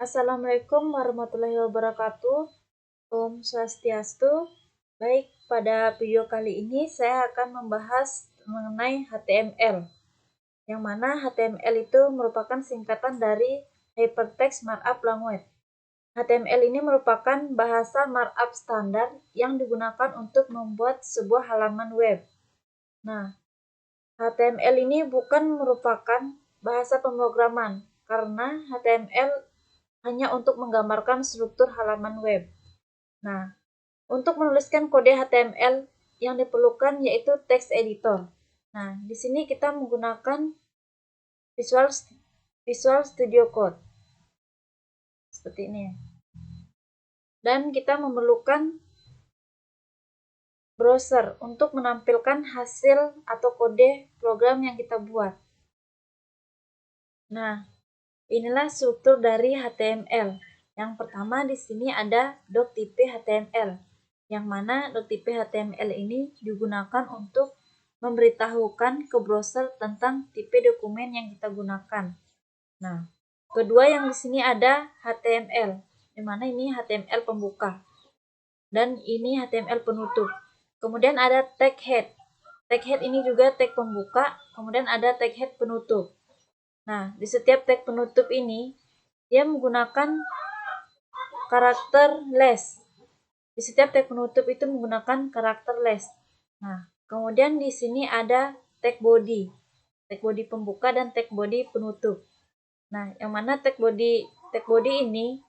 Assalamualaikum warahmatullahi wabarakatuh. Om Swastiastu. Baik, pada video kali ini saya akan membahas mengenai HTML. Yang mana HTML itu merupakan singkatan dari Hypertext Markup Language. HTML ini merupakan bahasa markup standar yang digunakan untuk membuat sebuah halaman web. Nah, HTML ini bukan merupakan bahasa pemrograman karena HTML hanya untuk menggambarkan struktur halaman web. Nah, untuk menuliskan kode HTML yang diperlukan yaitu text editor. Nah, di sini kita menggunakan Visual Studio Code. Seperti ini. Dan kita memerlukan browser untuk menampilkan hasil atau kode program yang kita buat. Nah, inilah struktur dari HTML. Yang pertama di sini ada doctype HTML, yang mana doctype HTML ini digunakan untuk memberitahukan ke browser tentang tipe dokumen yang kita gunakan. Nah, kedua yang di sini ada HTML, di mana ini HTML pembuka dan ini HTML penutup. Kemudian ada tag head. Tag head ini juga tag pembuka, kemudian ada tag head penutup. Nah, di setiap tag penutup ini, dia menggunakan karakter less. Di setiap tag penutup itu menggunakan karakter less. Nah, kemudian di sini ada tag body. Tag body pembuka dan tag body penutup. Nah, yang mana tag body ini,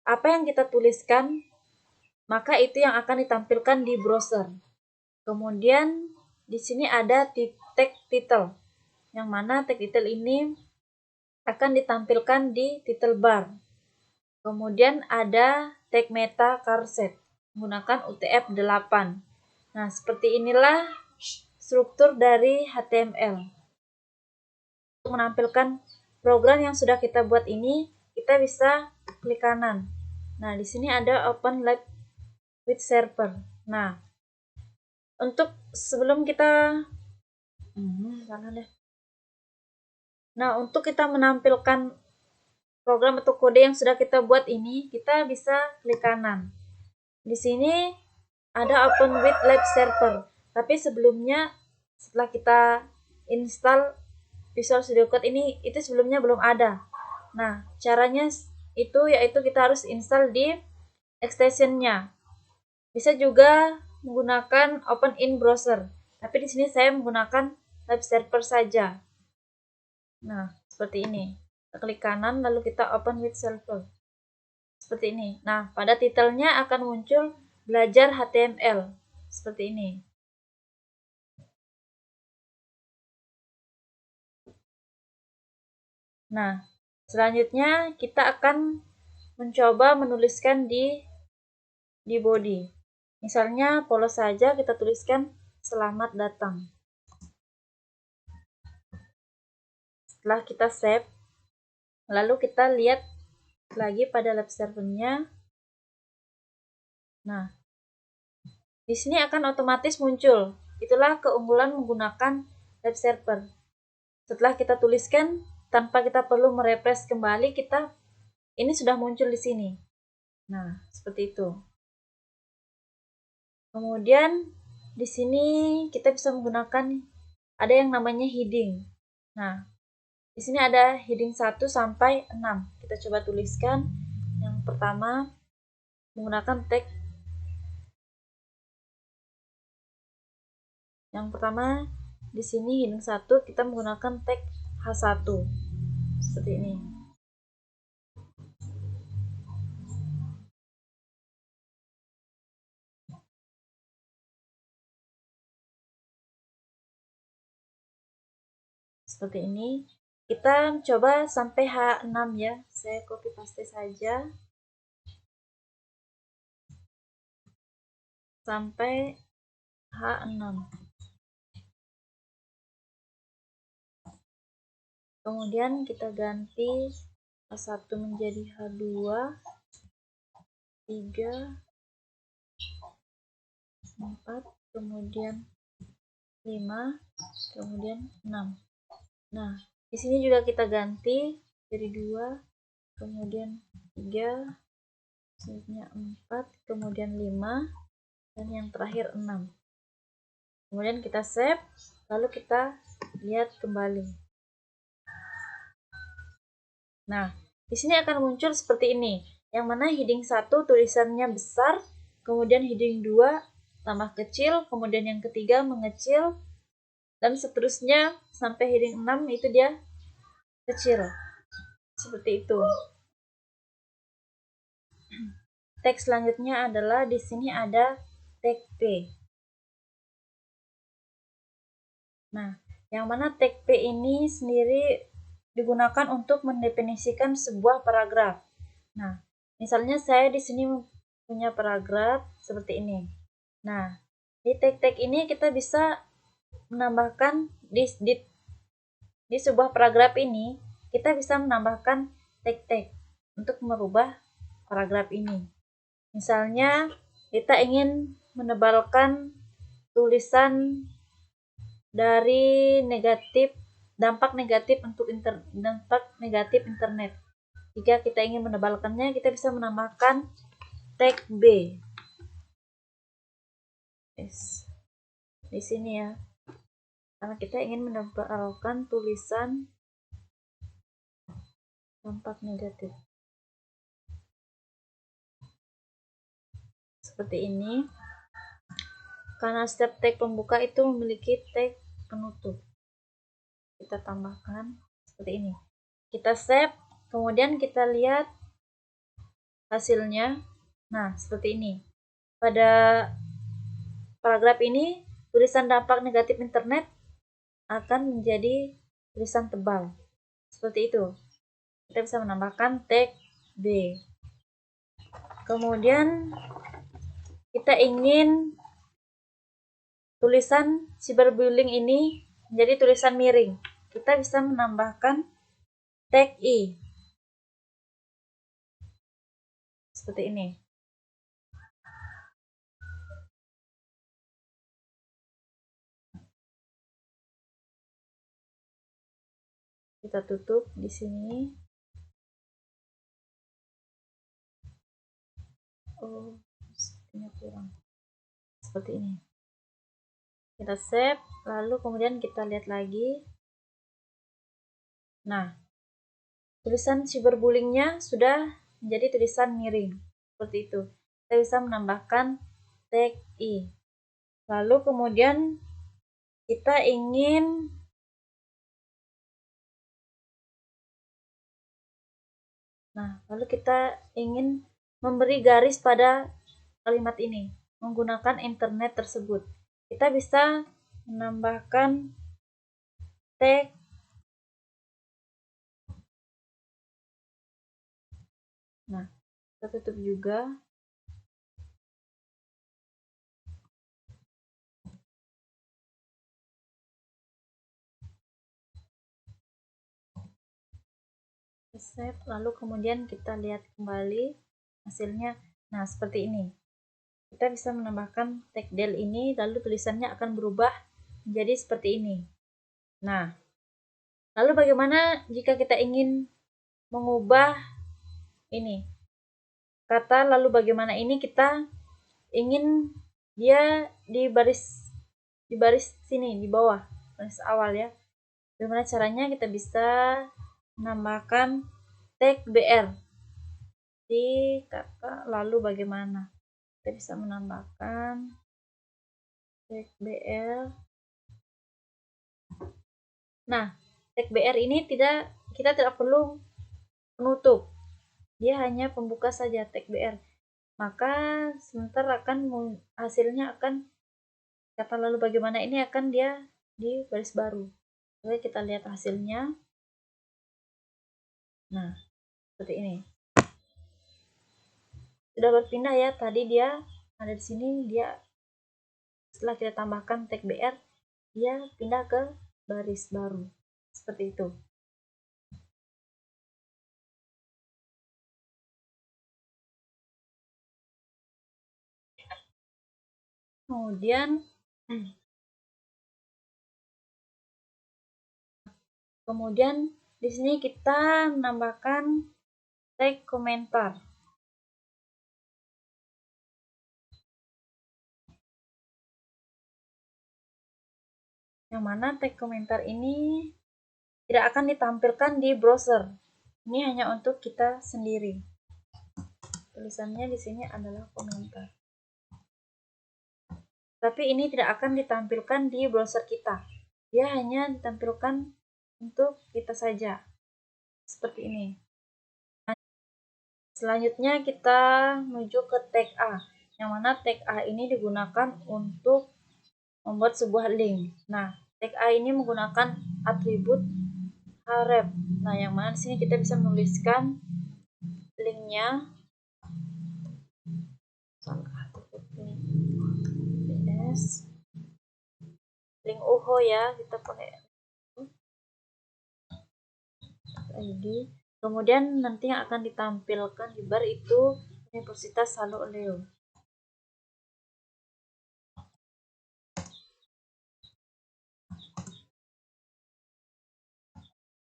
apa yang kita tuliskan, maka itu yang akan ditampilkan di browser. Kemudian, di sini ada tag title. Yang mana tag title ini akan ditampilkan di title bar. Kemudian ada tag meta charset menggunakan UTF-8. Nah, seperti inilah struktur dari HTML. Untuk menampilkan program yang sudah kita buat ini, kita bisa klik kanan. Nah, di sini ada Open Live with Server. Nah, untuk sebelum kita untuk kita menampilkan program atau kode yang sudah kita buat ini, kita bisa klik kanan. Di sini ada Open with Live Server. Tapi sebelumnya, setelah kita install Visual Studio Code ini, itu sebelumnya belum ada. Nah, caranya itu yaitu kita harus install di extension-nya. Bisa juga menggunakan Open in Browser. Tapi di sini saya menggunakan Live Server saja. Nah, seperti ini. Kita klik kanan lalu kita Open with Server. Seperti ini. Nah, pada titelnya akan muncul belajar HTML. Seperti ini. Nah, selanjutnya kita akan mencoba menuliskan di body. Misalnya polos saja kita tuliskan selamat datang. Setelah kita save, lalu kita lihat lagi pada web servernya. Nah, di sini akan otomatis muncul. Itulah keunggulan menggunakan web server. Setelah kita tuliskan, tanpa kita perlu merefresh kembali, ini sudah muncul di sini. Nah, seperti itu. Kemudian di sini kita bisa menggunakan ada yang namanya heading. Nah, di sini ada heading 1 sampai 6. Kita coba tuliskan. Yang pertama menggunakan tag. Yang pertama di sini heading 1 kita menggunakan tag H1. Seperti ini. Seperti ini. Kita coba sampai H6 ya. Saya copy paste saja. Sampai H6. Kemudian kita ganti H1 menjadi H2, 3, 4, kemudian 5, kemudian 6. Nah, di sini juga kita ganti dari 2 kemudian 3, selanjutnya 4, kemudian 5, dan yang terakhir 6. Kemudian kita save, lalu kita lihat kembali. Nah, di sini akan muncul seperti ini. Yang mana heading 1 tulisannya besar, kemudian heading 2 tambah kecil, kemudian yang ketiga mengecil, dan seterusnya sampai heading 6 itu dia kecil. Seperti itu. Teks selanjutnya adalah di sini ada tag P. Nah, yang mana tag P ini sendiri digunakan untuk mendefinisikan sebuah paragraf. Nah, misalnya saya di sini punya paragraf seperti ini. Nah, di tag-tag ini kita bisa menambahkan di sebuah paragraf ini, kita bisa menambahkan tag-tag untuk merubah paragraf ini. Misalnya, kita ingin menebalkan tulisan dari dampak negatif internet. Jika kita ingin menebalkannya, kita bisa menambahkan tag B. Di sini ya. Karena kita ingin menebalkan tulisan dampak negatif. Seperti ini. Karena setiap tag pembuka itu memiliki tag penutup. Kita tambahkan seperti ini. Kita save, kemudian kita lihat hasilnya. Nah, seperti ini. Pada paragraf ini, tulisan dampak negatif internet akan menjadi tulisan tebal. Seperti itu. Kita bisa menambahkan tag B. Kemudian kita ingin tulisan cyberbullying ini menjadi tulisan miring. Kita bisa menambahkan tag I. Seperti ini. Kita tutup di sini. Oh, ini kurang. Seperti ini. Kita save, lalu kemudian kita lihat lagi. Nah, tulisan cyberbullyingnya sudah menjadi tulisan miring. Seperti itu. Kita bisa menambahkan tag I. Lalu kemudian kita ingin memberi garis pada kalimat ini menggunakan internet tersebut. Kita bisa menambahkan tag kita tutup juga. Save, lalu kemudian kita lihat kembali hasilnya. Nah, seperti ini. Kita bisa menambahkan tag del ini, lalu tulisannya akan berubah menjadi seperti ini. Nah, lalu bagaimana jika kita ingin mengubah ini kata, lalu bagaimana ini kita ingin dia di baris sini di bawah, baris awal ya. Bagaimana caranya? Kita bisa menambahkan tag BR di kata, lalu bagaimana kita bisa menambahkan tag BR. Nah, tag BR ini kita tidak perlu penutup, dia hanya pembuka saja tag BR. Maka sebentar hasilnya akan kata lalu bagaimana ini akan dia di baris baru. Oke, kita lihat hasilnya. Nah, seperti ini. Sudah berpindah ya, tadi dia ada di sini, dia setelah kita tambahkan tag BR, dia pindah ke baris baru. Seperti itu. Kemudian di sini kita menambahkan tag komentar. Yang mana tag komentar ini tidak akan ditampilkan di browser. Ini hanya untuk kita sendiri. Tulisannya di sini adalah komentar. Tapi ini tidak akan ditampilkan di browser kita. Dia hanya ditampilkan untuk kita saja. Seperti ini. Selanjutnya kita menuju ke tag A. Yang mana tag A ini digunakan untuk membuat sebuah link. Nah, tag A ini menggunakan atribut href. Nah, yang mana di sini kita bisa menuliskan linknya. Link UHO ya, kita pakai ID. Kemudian nanti yang akan ditampilkan di bar itu Universitas Saluleo.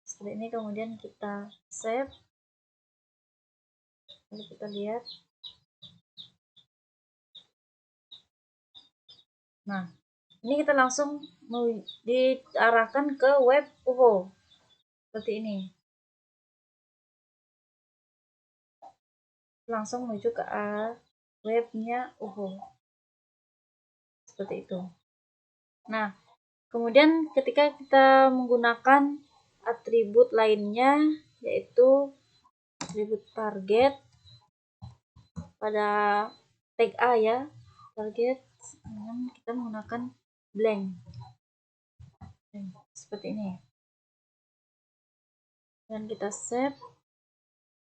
Seperti ini, kemudian kita save. Lalu kita lihat. Nah, ini kita langsung diarahkan ke web UHO. Seperti ini. Langsung menuju ke webnya UHO. Seperti itu. Nah, kemudian ketika kita menggunakan atribut lainnya, yaitu atribut target pada tag A ya, target, kita menggunakan blank. Seperti ini. Dan kita save.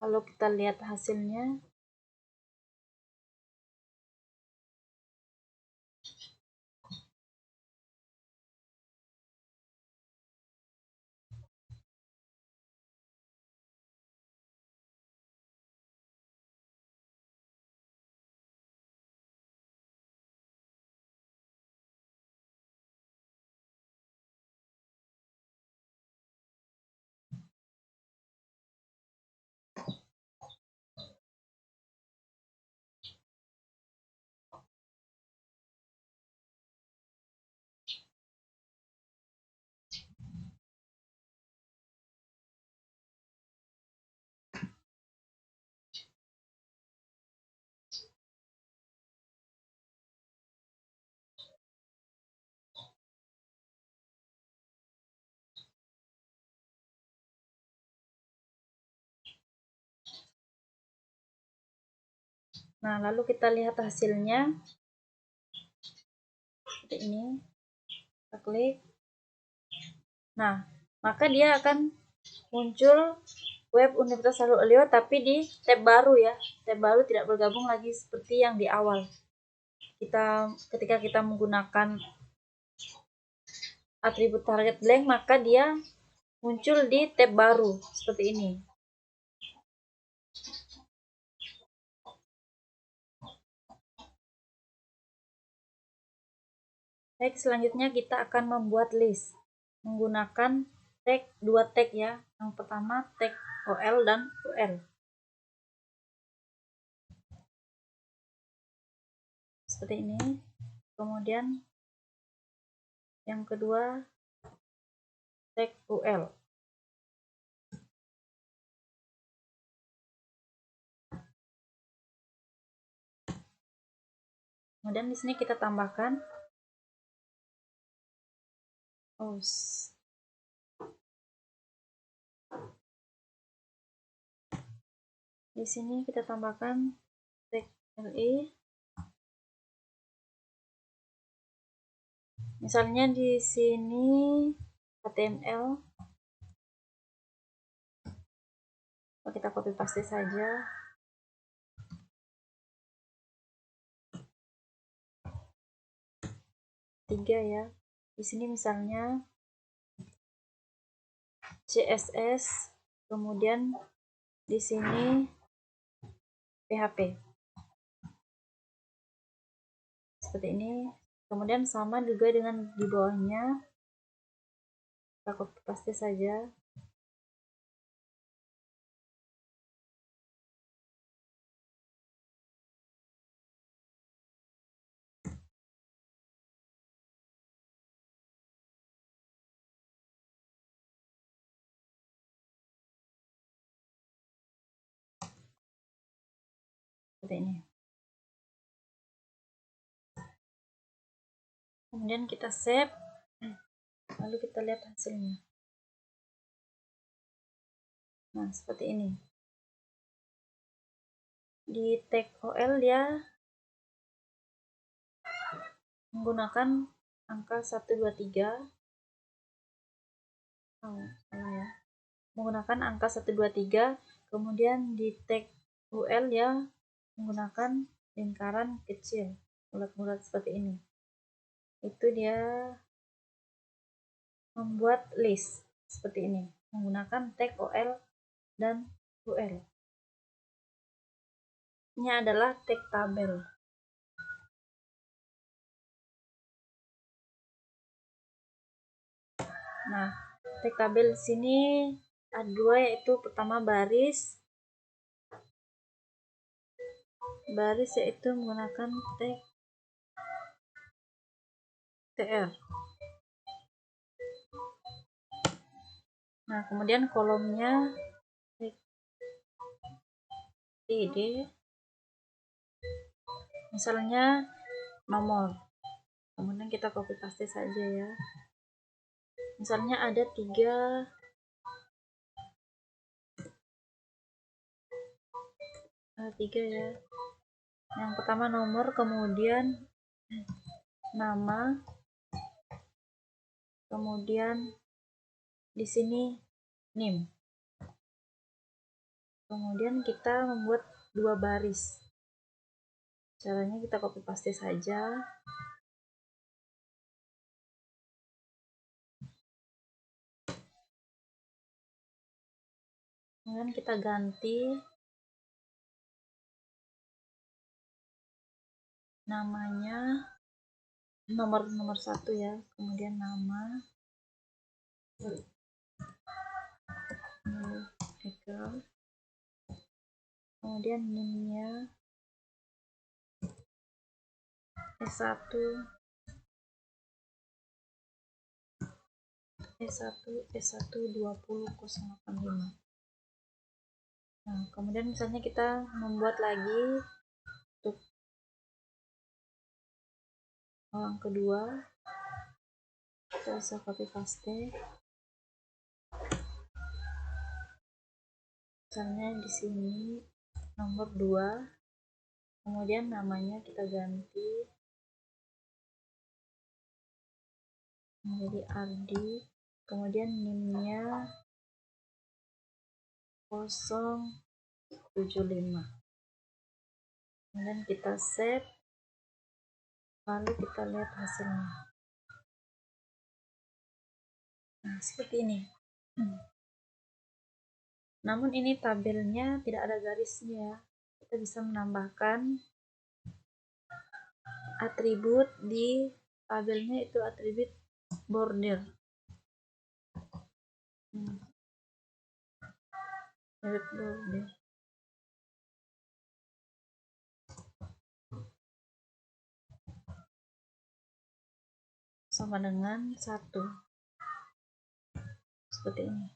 Lalu kita lihat hasilnya. Nah, lalu kita lihat hasilnya. Seperti ini. Kita klik. Nah, maka dia akan muncul web Universitas Saluleo tapi di tab baru ya. Tab baru tidak bergabung lagi seperti yang di awal. Ketika kita menggunakan atribut target blank, maka dia muncul di tab baru seperti ini. Baik, selanjutnya kita akan membuat list menggunakan dua tag ya. Yang pertama tag OL dan UL. Seperti ini. Kemudian yang kedua tag UL. Kemudian di sini kita tambahkan di sini kita tambahkan tag LE. Misalnya di sini HTML. Kita copy paste saja. Tiga ya. Di sini misalnya CSS, kemudian di sini PHP. Seperti ini. Kemudian sama juga dengan di bawahnya. Kita copy paste saja. seperti ini. Kemudian kita save, lalu kita lihat hasilnya. Nah, seperti ini. Di tag OL dia menggunakan angka 123. Oh, salah ya. Menggunakan angka 123, kemudian di tag UL ya menggunakan lingkaran kecil, bulat-bulat seperti ini. Itu dia membuat list seperti ini, menggunakan tag OL dan UL. Ini adalah tag tabel. Nah, tag tabel di sini ada dua, yaitu pertama baris yaitu menggunakan tag TR. Nah, kemudian kolomnya tag TD, misalnya nomor, kemudian kita copy paste saja ya. Misalnya ada tiga ya. Yang pertama nomor, kemudian nama, kemudian di sini NIM. Kemudian kita membuat dua baris. Caranya kita copy paste saja. Kemudian kita ganti namanya nomor 1 ya, kemudian nama equal, kemudian NIM-nya S1 20.85. Nah, kemudian misalnya kita membuat lagi untuk orang kedua, kita bisa copy paste. Misalnya di sini nomor 2, kemudian namanya kita ganti menjadi Ardi, kemudian NIM-nya 075. Kemudian kita save, lalu kita lihat hasilnya. Nah, seperti ini. Namun ini tabelnya tidak ada garisnya. Kita bisa menambahkan atribut di tabelnya, itu atribut border. Border sama dengan 1. Seperti ini.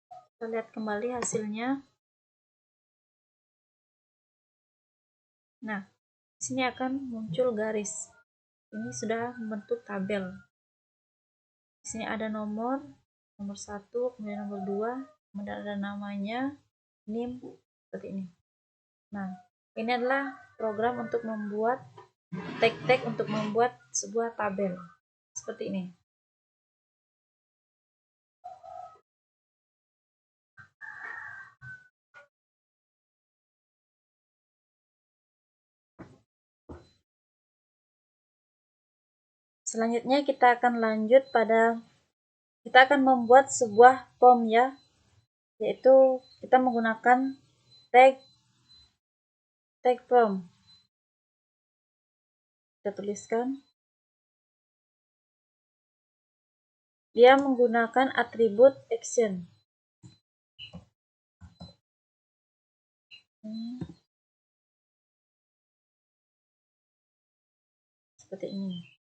Kita lihat kembali hasilnya. Nah, di sini akan muncul garis. Ini sudah membentuk tabel. Di sini ada nomor 1, kemudian nomor 2, kemudian ada namanya, NIM, seperti ini. Nah, ini adalah program untuk membuat tag-tag untuk membuat sebuah tabel. Seperti ini. Selanjutnya kita akan lanjut kita akan membuat sebuah form ya, yaitu kita menggunakan tag form. Kita tuliskan, dia menggunakan atribut action. Seperti ini.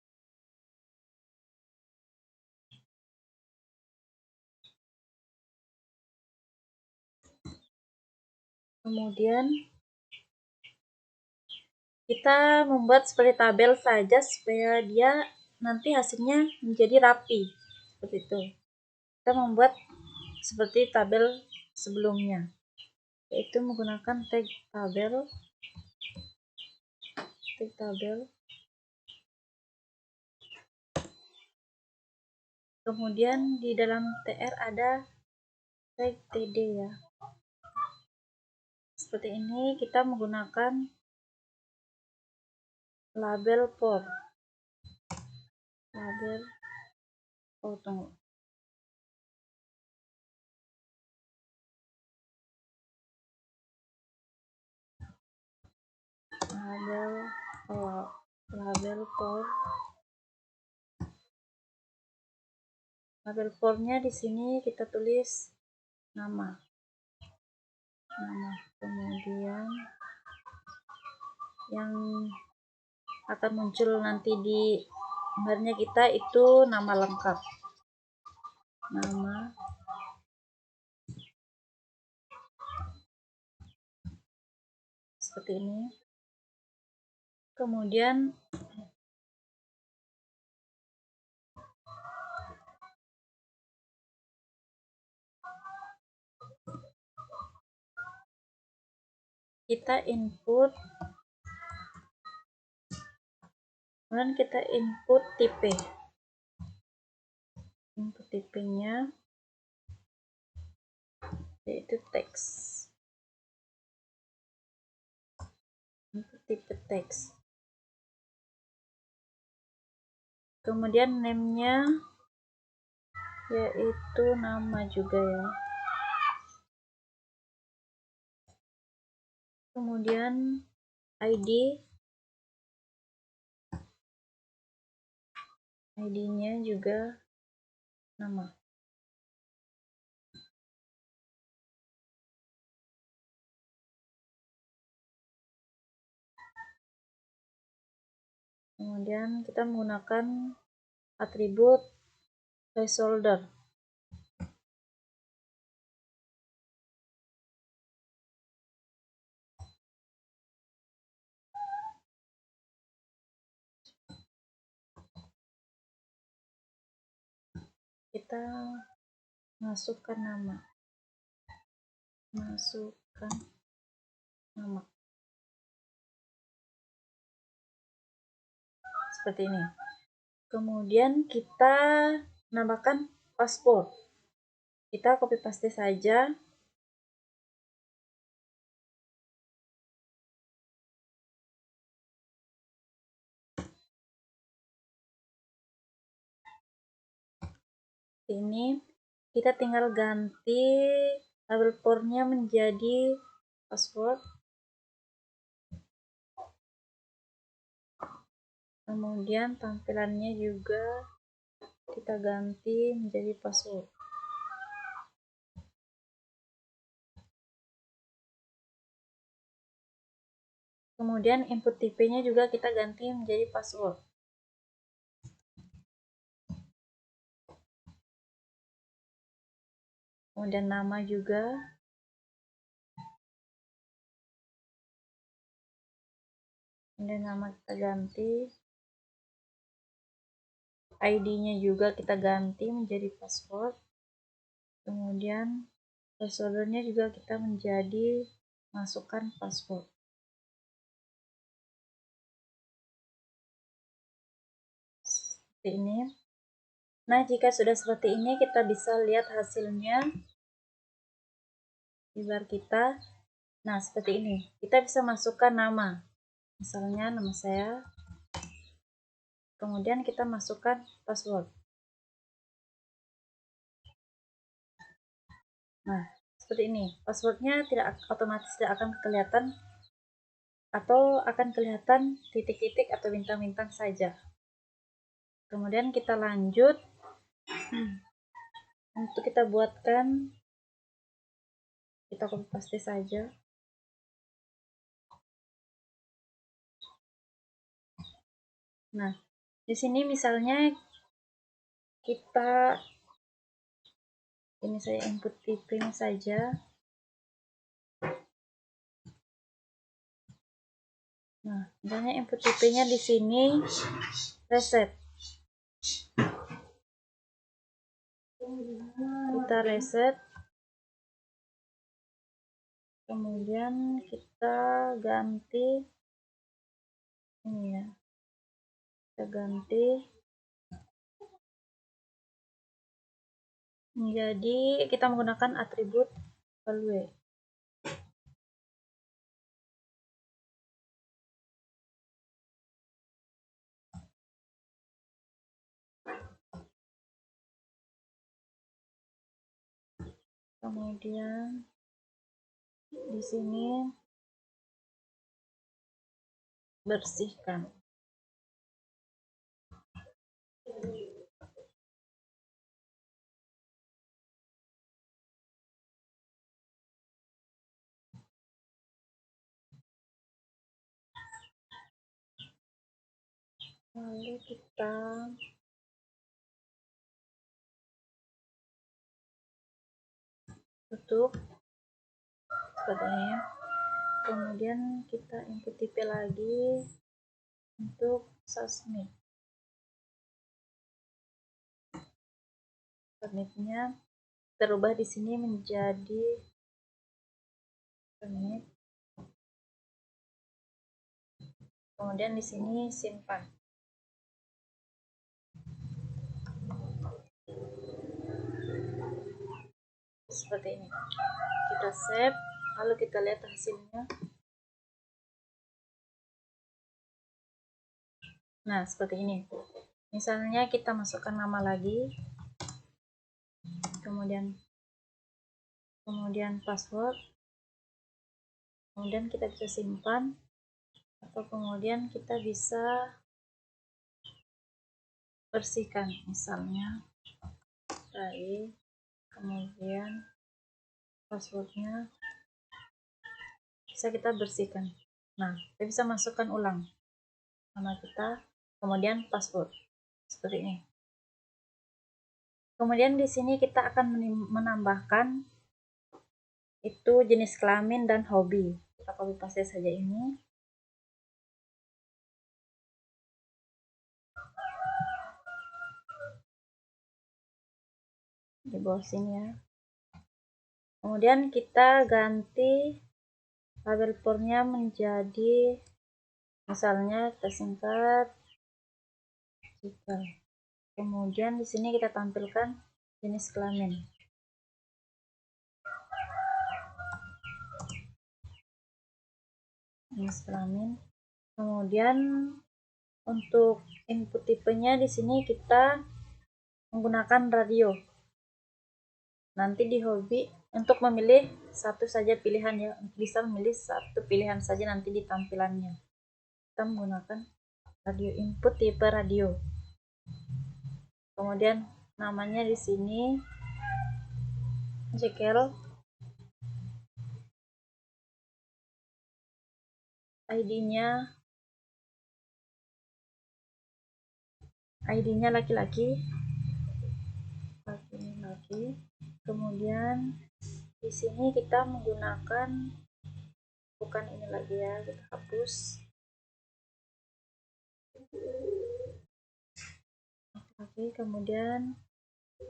Kemudian kita membuat seperti tabel saja supaya dia nanti hasilnya menjadi rapi. Seperti itu. Kita membuat seperti tabel sebelumnya, yaitu menggunakan tag tabel. Kemudian di dalam TR ada tag TD ya. Seperti ini kita menggunakan label for. Tunggu. Label for-nya di sini kita tulis nama. Kemudian yang akan muncul nanti di gambarnya kita itu nama lengkap. Seperti ini. Kemudian kita input, kemudian kita input tipenya yaitu teks, tipe teks. Kemudian name-nya yaitu nama juga ya. Kemudian ID-nya juga nama. Kemudian kita menggunakan atribut placeholder. Kita masukkan nama. Seperti ini. Kemudian kita nambahkan password. Kita copy paste saja. Ini kita tinggal ganti label for-nya menjadi password. Kemudian tampilannya juga kita ganti menjadi password. Kemudian input tipenya juga kita ganti menjadi password. Kemudian nama juga. Kemudian nama kita ganti. ID-nya juga kita ganti menjadi password. Kemudian placeholder-nya juga kita menjadi masukkan password. Seperti ini. Nah, jika sudah seperti ini, kita bisa lihat hasilnya di bar kita. Nah, seperti ini. Kita bisa masukkan nama. Misalnya nama saya. Kemudian kita masukkan password. Nah, seperti ini. Passwordnya otomatis tidak akan kelihatan atau akan kelihatan titik-titik atau bintang-bintang saja. Kemudian kita lanjut. Untuk kita buatkan, kita copy paste saja. Nah, di sini misalnya kita ini saya input tipenya saja. Nah, misalnya input tipenya di sini reset. Kita reset. Kemudian kita ganti ini ya. Kita ganti menjadi kita menggunakan atribut value. Kemudian di sini bersihkan. Lalu kita tutup seperti ini. Kemudian kita input IP lagi untuk submit. Submitnya terubah di sini menjadi submit. Kemudian di sini simpan. Seperti ini. Kita save, lalu kita lihat hasilnya. Nah, seperti ini. Misalnya kita masukkan nama lagi, kemudian password, kemudian kita bisa simpan, atau kemudian kita bisa bersihkan, misalnya tadi, kemudian passwordnya bisa kita bersihkan. Nah, kita bisa masukkan ulang nama kita, kemudian password seperti ini. Kemudian di sini kita akan menambahkan itu jenis kelamin dan hobi. Kita copy paste saja ini. Di bawah sini ya. Kemudian kita ganti label formnya menjadi misalnya tersingkat jika. Kemudian di sini kita tampilkan jenis kelamin. Jenis kelamin. Kemudian untuk input tipenya di sini kita menggunakan radio. Nanti di hobi untuk memilih satu saja pilihan ya, bisa memilih satu pilihan saja nanti di tampilannya. Kita menggunakan radio, input tipe radio. Kemudian namanya di sini Jekyll, ID-nya laki-laki. Kemudian di sini kita menggunakan bukan ini lagi ya, kita hapus. Oke, kemudian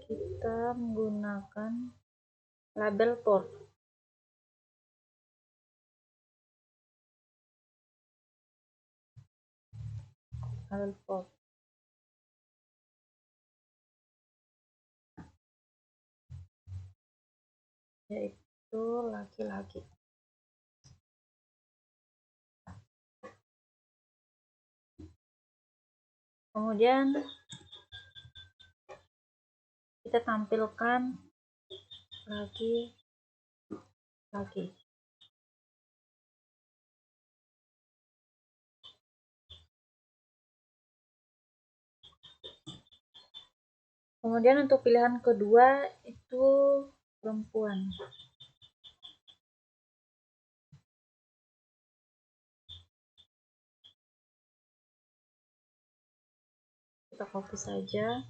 kita menggunakan label port. Label port. Yaitu laki-laki. Kemudian kita tampilkan laki-laki. Kemudian untuk pilihan kedua itu perempuan. Kita copy saja.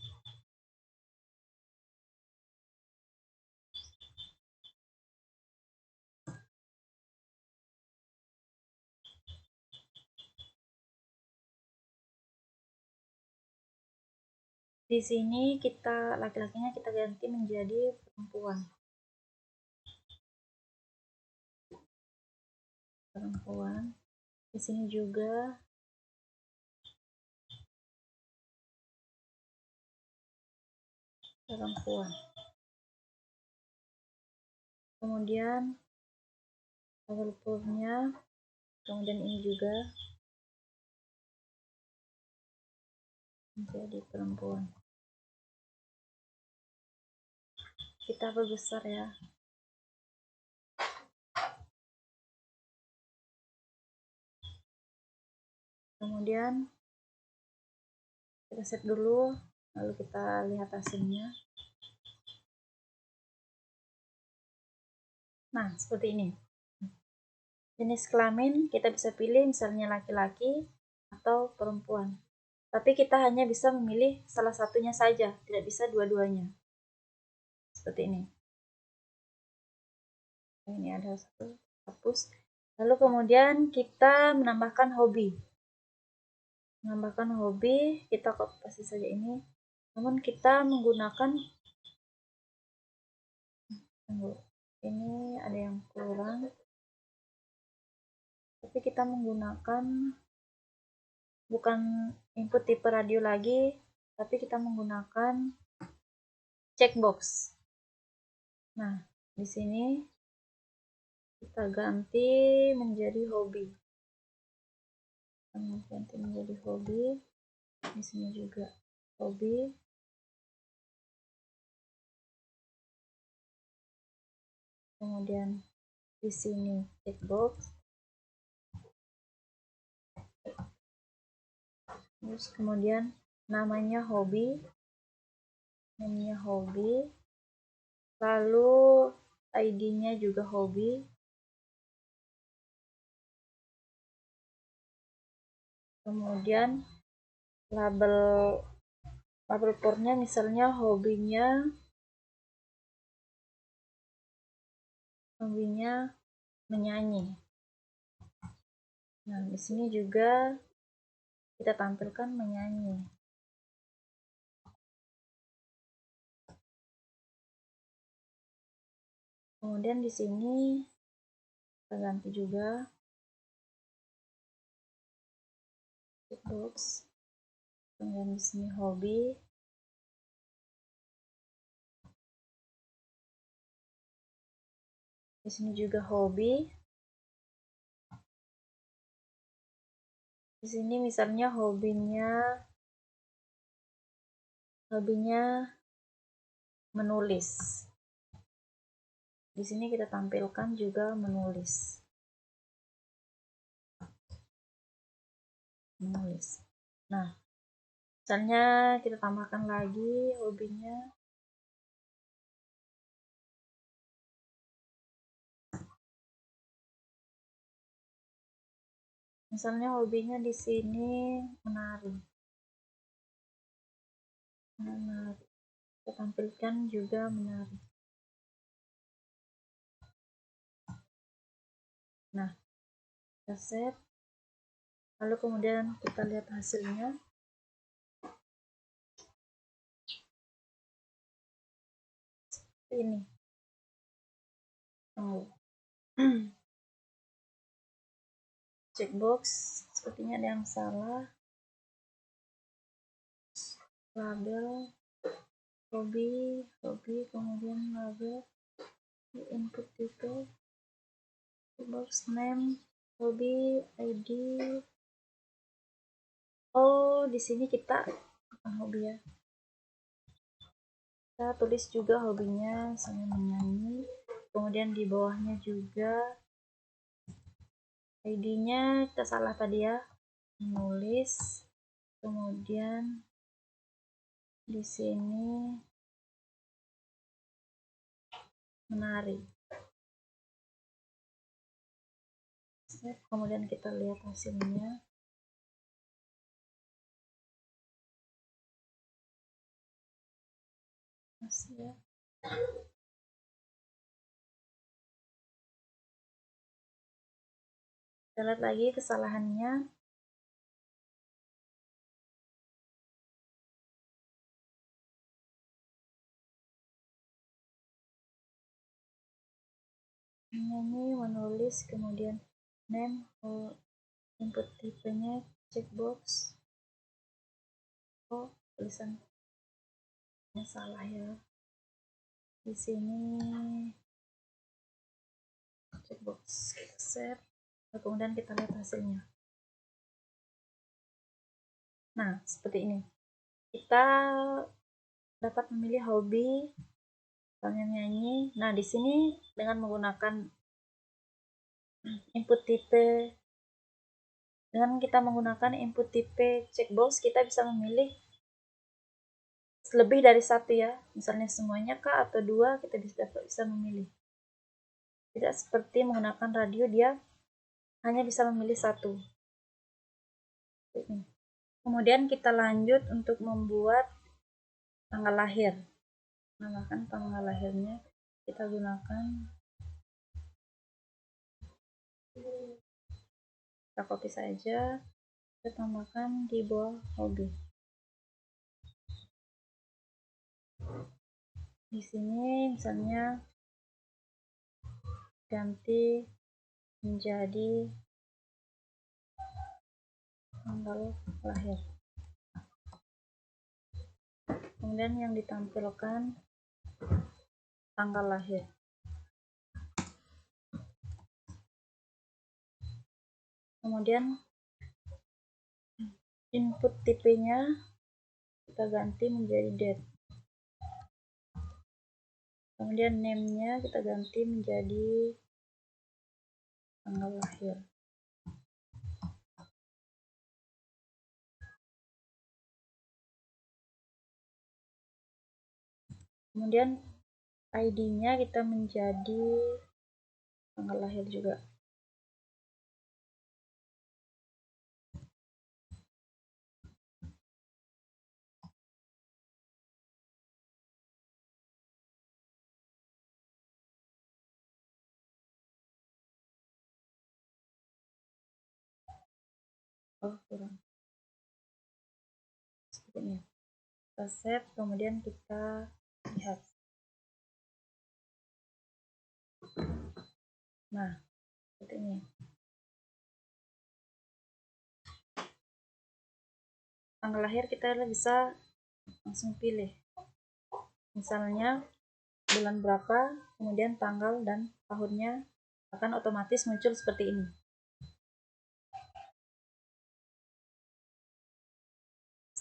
Di sini kita laki-lakinya kita ganti menjadi perempuan. Di sini juga perempuan. Kemudian levelnya, kemudian ini juga menjadi perempuan. Kita perbesar ya. Kemudian kita save dulu, lalu kita lihat hasilnya. Nah, seperti ini. Jenis kelamin kita bisa pilih misalnya laki-laki atau perempuan. Tapi kita hanya bisa memilih salah satunya saja, tidak bisa dua-duanya. Seperti ini. Ini ada satu, hapus. Lalu kemudian kita menambahkan hobi. Kita pasti saja ini. Namun kita menggunakan, ini ada yang kurang. Tapi kita menggunakan bukan input tipe radio lagi, tapi kita menggunakan checkbox. Nah, di sini kita ganti menjadi hobi. Di sini juga hobi. Kemudian di sini checkbox. Terus kemudian namanya hobi. Lalu ID-nya juga hobi. Kemudian label portnya misalnya hobinya menyanyi. Nah, di sini juga kita tampilkan menyanyi. Kemudian di sini kita ganti juga checkbox. Kemudian di sini hobi. Di sini juga hobi. Di sini misalnya hobinya menulis. Di sini kita tampilkan juga menulis. Nah, misalnya kita tambahkan lagi hobinya. Misalnya hobinya di sini menari. Kita tampilkan juga menari. Nah, kita save. Lalu kemudian kita lihat hasilnya. Ini. Checkbox, sepertinya ada yang salah. Label hobi, kemudian label input tipe, box name, hobi, ID. Oh, di sini kita bukan hobi ya. Kita tulis juga hobinya sama menyanyi. Kemudian di bawahnya juga ID-nya kita salah tadi ya, menulis. Kemudian di sini menari. Kemudian kita lihat hasilnya. Ya. Kita lihat lagi kesalahannya. menyanyi, menulis, kemudian name, input tipenya checkbox. Oh, tulisannya salah ya. Di sini checkbox, kita save, kemudian kita lihat hasilnya. Nah, seperti ini. Kita dapat memilih hobi, misalnya nyanyi. Nah, di sini dengan menggunakan input tipe, dengan kita menggunakan input tipe checkbox, kita bisa memilih lebih dari satu ya, misalnya semuanya kah atau dua, kita bisa memilih. Tidak seperti menggunakan radio, dia hanya bisa memilih satu. Kemudian kita lanjut untuk membuat tanggal lahir. Menambahkan tanggal lahirnya, kita gunakan, kita copy saja, kita tambahkan di bawah hobi. Di sini misalnya ganti menjadi tanggal lahir. Kemudian yang ditampilkan tanggal lahir. Kemudian input tipenya kita ganti menjadi date. Kemudian name-nya kita ganti menjadi tanggal lahir. Kemudian ID-nya kita menjadi tanggal lahir juga. Oh, kurang. Seperti ini. Kita save, kemudian kita lihat. Nah, seperti ini. Tanggal lahir kita bisa langsung pilih. Misalnya bulan berapa, kemudian tanggal dan tahunnya akan otomatis muncul seperti ini.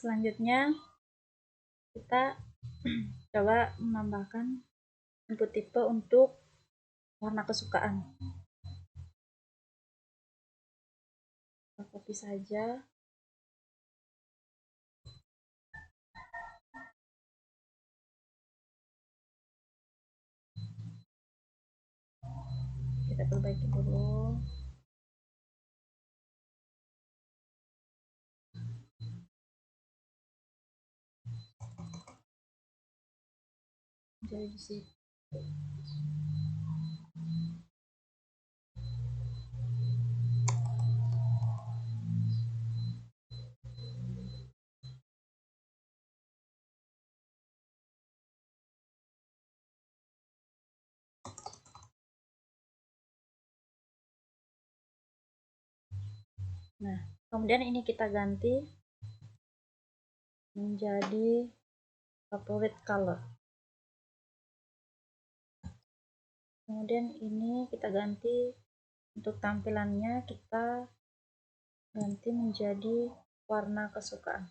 Selanjutnya kita coba menambahkan input tipe untuk warna kesukaan. Kita copy saja. Kita perbaiki dulu. Jadi di situ. Nah, kemudian ini kita ganti menjadi favorite color. Kemudian ini kita ganti untuk tampilannya, kita ganti menjadi warna kesukaan.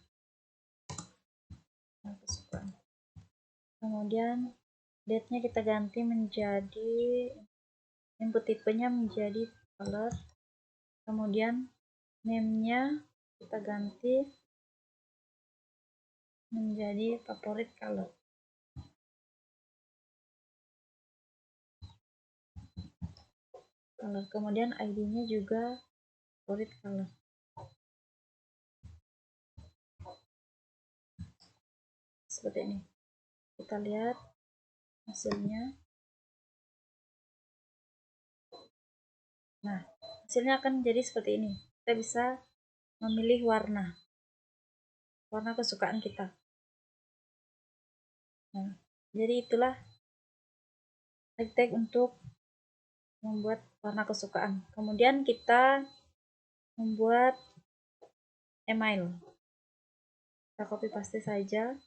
Kemudian date-nya kita ganti menjadi, input tipenya menjadi color. Kemudian name-nya kita ganti menjadi favorite color. Kemudian ID-nya juga favorite color. Seperti ini. Kita lihat hasilnya. Nah, hasilnya akan jadi seperti ini. Kita bisa memilih warna kesukaan kita. Nah, jadi itulah tag untuk membuat warna kesukaan. Kemudian kita membuat email. Kita copy paste saja.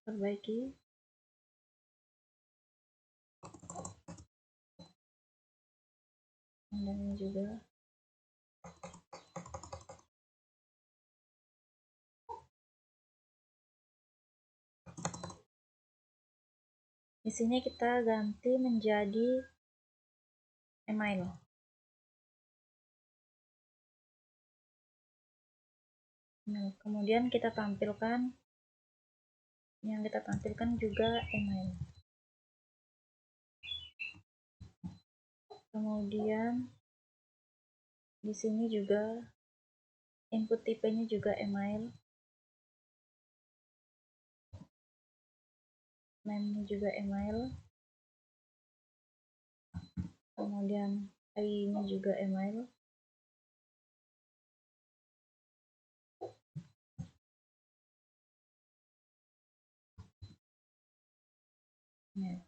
Perbaiki. Dan ini juga. Di sini kita ganti menjadi email. Nah, kemudian kita tampilkan, yang kita tampilkan juga email. Kemudian di sini juga input tipenya juga email. Name-nya juga email. Kemudian ID-nya juga email. Ya.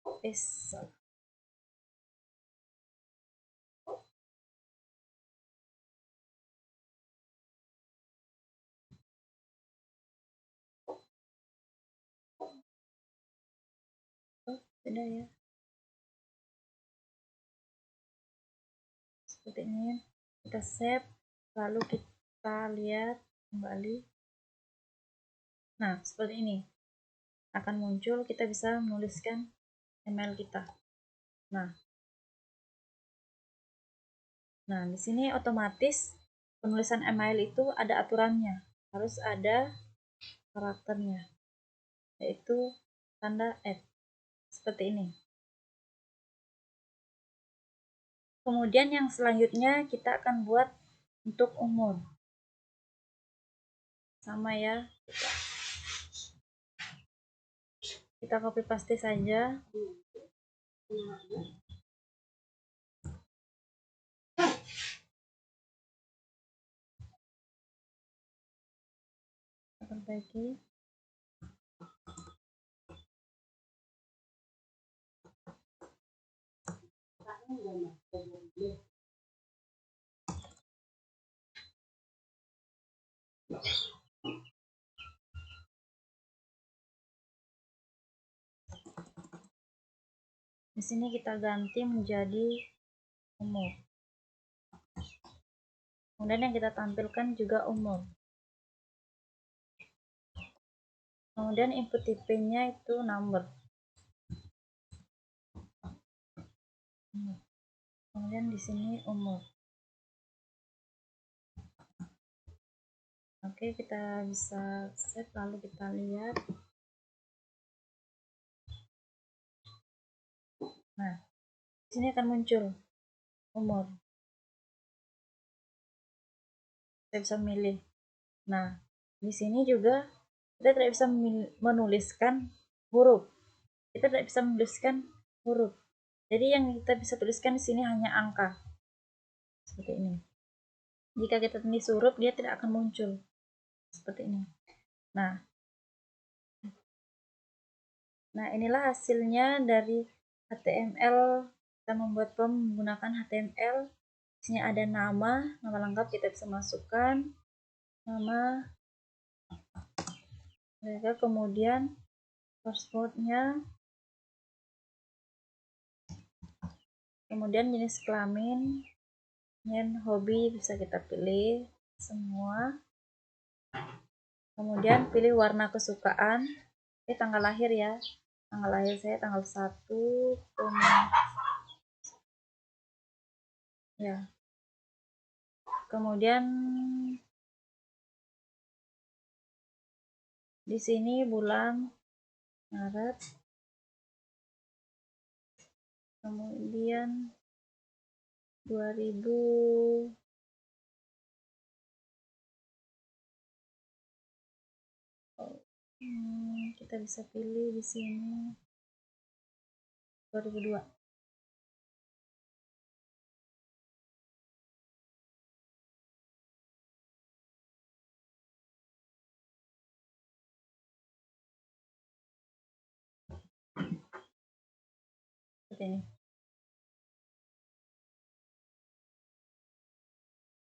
Oh, sudah ya. Seperti ini. Kita save, lalu kita lihat kembali. Nah, seperti ini. Akan muncul, kita bisa menuliskan email kita. Nah, di sini otomatis penulisan email itu ada aturannya. Harus ada karakternya, yaitu tanda @ seperti ini. Kemudian yang selanjutnya kita akan buat untuk umur. Sama ya. Kita copy paste saja. Kita perbaiki. Di sini kita ganti menjadi umur. Kemudian yang kita tampilkan juga umur. Kemudian input tipenya itu number. Kemudian di sini umur. Oke, kita bisa save, lalu kita lihat. Nah, di sini akan muncul umur. Kita bisa memilih. Nah, di sini juga kita tidak bisa menuliskan huruf. Kita tidak bisa menuliskan huruf. Jadi yang kita bisa tuliskan di sini hanya angka. Seperti ini. Jika kita tulis huruf, dia tidak akan muncul. Seperti ini. Nah, inilah hasilnya dari HTML. Kita membuat form menggunakan HTML. Di sini ada nama lengkap, kita bisa masukkan nama mereka, kemudian passwordnya, kemudian jenis kelamin, dan hobi bisa kita pilih semua. Kemudian pilih warna kesukaan. Tanggal lahir ya. Tanggal lahir saya tanggal 1 ya. Kemudian di sini bulan Maret. Kemudian 2000 kita bisa pilih di sini 2002. seperti ini.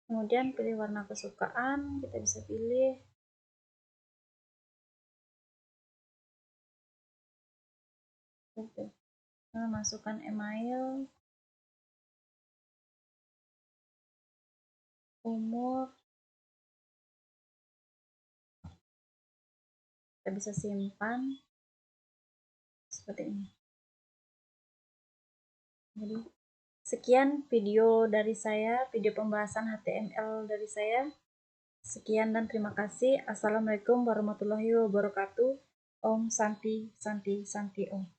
Kemudian pilih warna kesukaan, kita bisa pilih masukkan email, umur, kita bisa simpan seperti ini. Jadi sekian video dari saya, video pembahasan HTML dari saya. Sekian dan terima kasih. Assalamualaikum warahmatullahi wabarakatuh. Om Santi Santi Santi Om.